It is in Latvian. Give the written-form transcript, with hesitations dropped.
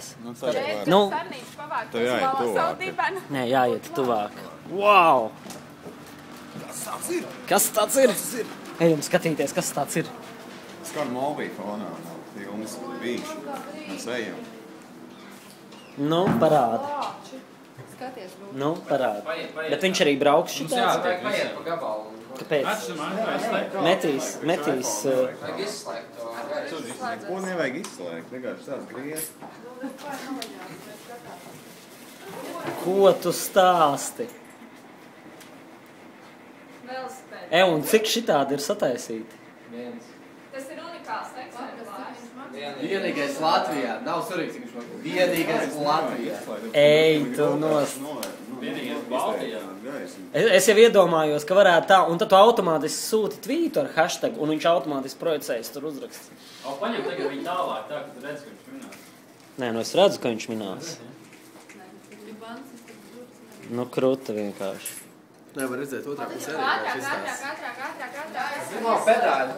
skaties. Nu, Tu jāiet tuvāk. nē, jāiet tuvāk. Wow! Kas tāds ir? Ejam skatīties, kas tāds ir. Skan mobī fonā, filmas Vīši. Mēs ejam. Nu, parāda. Nu, parāda. Bet viņš arī brauks šitāds? Paiet pa gabalu. Kāpēc? Metīs. Vajag izslēgt to. Neko nevajag izslēgt, vienkārši tāds griez. Ko tu stāsti? Un cik šitādi ir sataisīti? Tas ir unikāls eksemplārs. Vienīgais Latvijā. Nav svarīgs, cik viņš man. Vienīgais Latvijā. Ej, tu nost. Vienīgais Baltijā. Es jau iedomājos, ka varētu tā, un tad tu automātiski sūti tvītu ar hashtag, un viņš automātiski projicējas tur uzraksts. Paņem tagad viņu tālāk, tā, ka tu redz, ka viņš minās. Nē, nu es redzu, ka viņš minās. Nu, kruta vienkārši. Nevar redzēt otrā pusē arī, kā šis tās. Ātrāk. Nav pedāļu.